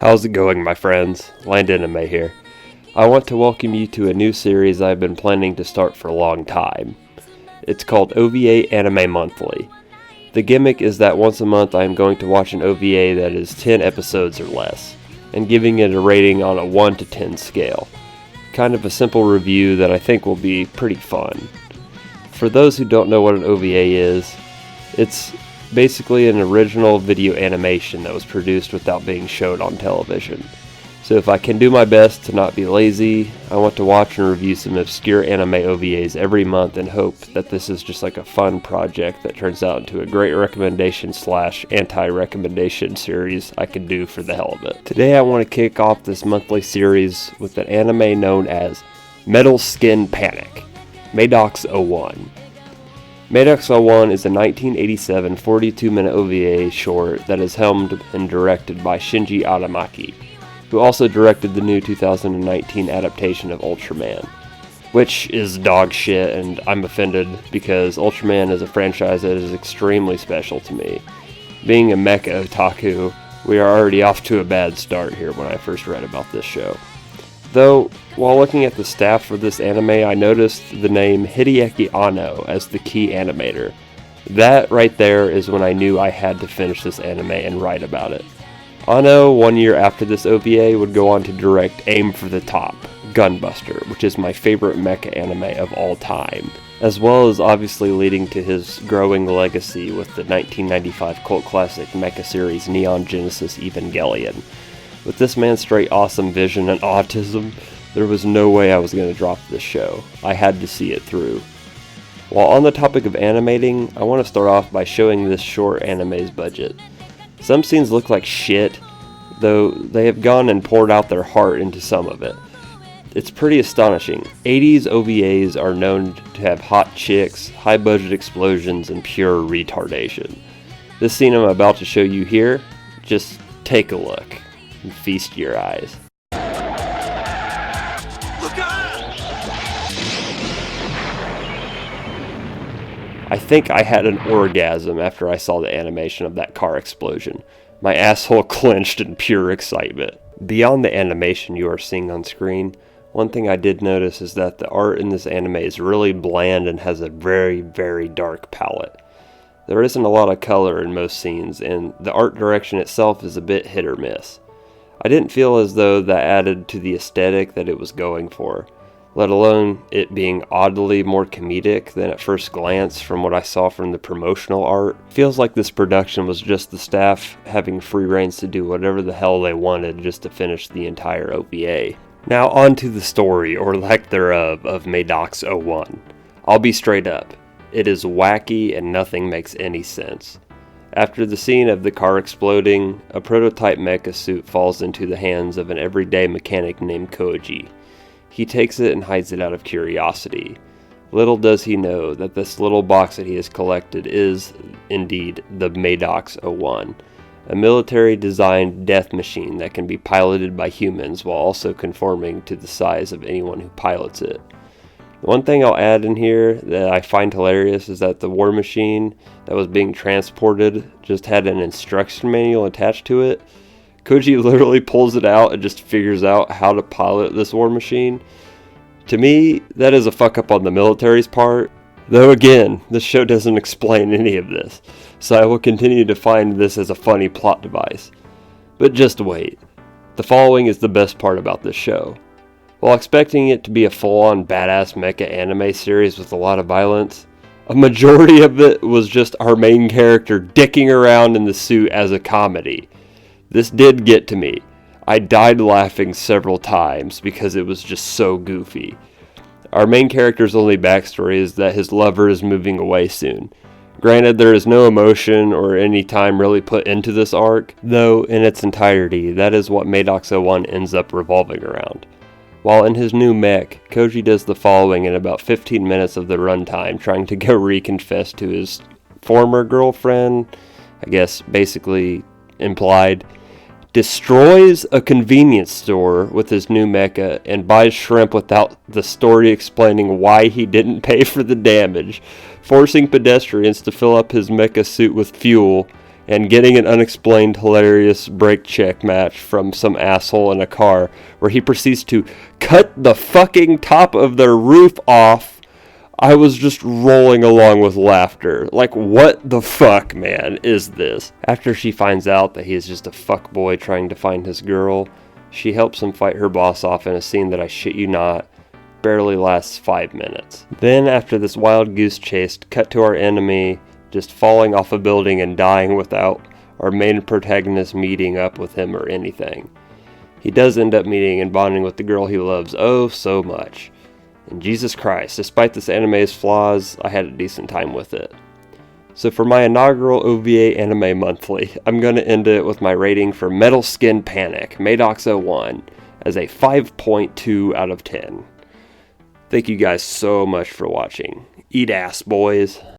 How's it going, my friends? Landinime here. I want to welcome you to a new series I've been planning to start for a long time. It's called OVAnime Monthly. The gimmick is that once a month I am going to watch an OVA that is 10 episodes or less, and giving it a rating on a 1 to 10 scale. Kind of a simple review that I think will be pretty fun. For those who don't know what an OVA is, it's basically an original video animation that was produced without being showed on television. So if I can do my best to not be lazy, I want to watch and review some obscure anime OVAs every month and hope that this is just like a fun project that turns out into a great recommendation / anti-recommendation series I can do for the hell of it. Today I want to kick off this monthly series with an anime known as Metal Skin Panic, MADOX-01. MADOX-01 is a 1987 42-minute OVA short that is helmed and directed by Shinji Aramaki, who also directed the new 2019 adaptation of Ultraman, which is dog shit, and I'm offended because Ultraman is a franchise that is extremely special to me. Being a mecha otaku, we are already off to a bad start here when I first read about this show. Though, while looking at the staff for this anime, I noticed the name Hideaki Anno as the key animator. That right there is when I knew I had to finish this anime and write about it. Anno, 1 year after this OVA, would go on to direct Aim for the Top, Gunbuster, which is my favorite mecha anime of all time, as well as obviously leading to his growing legacy with the 1995 cult classic mecha series Neon Genesis Evangelion. With this man's straight awesome vision and autism, there was no way I was going to drop this show. I had to see it through. While on the topic of animating, I want to start off by showing this short anime's budget. Some scenes look like shit, though they have gone and poured out their heart into some of it. It's pretty astonishing. 80s OVAs are known to have hot chicks, high budget explosions, and pure retardation. This scene I'm about to show you here, just take a look and feast your eyes. I think I had an orgasm after I saw the animation of that car explosion. My asshole clenched in pure excitement. Beyond the animation you are seeing on screen, one thing I did notice is that the art in this anime is really bland and has a very, very dark palette. There isn't a lot of color in most scenes, and the art direction itself is a bit hit or miss. I didn't feel as though that added to the aesthetic that it was going for, let alone it being oddly more comedic than at first glance from what I saw from the promotional art. Feels like this production was just the staff having free reins to do whatever the hell they wanted just to finish the entire OVA. Now on to the story, or lack thereof, of MADOX-01. I'll be straight up. It is wacky and nothing makes any sense. After the scene of the car exploding, a prototype mecha suit falls into the hands of an everyday mechanic named Koji. He takes it and hides it out of curiosity. Little does he know that this little box that he has collected is, indeed, the MADOX-01, a military-designed death machine that can be piloted by humans while also conforming to the size of anyone who pilots it. One thing I'll add in here that I find hilarious is that the war machine that was being transported just had an instruction manual attached to it. Koji literally pulls it out and just figures out how to pilot this war machine. To me, that is a fuck up on the military's part. Though again, this show doesn't explain any of this, so I will continue to find this as a funny plot device. But just wait. The following is the best part about this show. While expecting it to be a full-on badass mecha anime series with a lot of violence, a majority of it was just our main character dicking around in the suit as a comedy. This did get to me. I died laughing several times because it was just so goofy. Our main character's only backstory is that his lover is moving away soon. Granted, there is no emotion or any time really put into this arc, though in its entirety, that is what MADOX-01 ends up revolving around. While in his new mech, Koji does the following in about 15 minutes of the runtime, trying to go reconfess to his former girlfriend, I guess basically implied, destroys a convenience store with his new mecha, and buys shrimp without the story explaining why he didn't pay for the damage, forcing pedestrians to fill up his mecha suit with fuel, and getting an unexplained hilarious brake check match from some asshole in a car where he proceeds to cut the fucking top of their roof off. I was just rolling along with laughter. Like, what the fuck, man, is this? After she finds out that he is just a fuckboy trying to find his girl, she helps him fight her boss off in a scene that, I shit you not, barely lasts 5 minutes. Then, after this wild goose chase, cut to our enemy just falling off a building and dying without our main protagonist meeting up with him or anything. He does end up meeting and bonding with the girl he loves oh so much. And Jesus Christ, despite this anime's flaws, I had a decent time with it. So for my inaugural OVA Anime Monthly, I'm going to end it with my rating for Metal Skin Panic, MADOX-01, as a 5.2 out of 10. Thank you guys so much for watching. Eat ass, boys.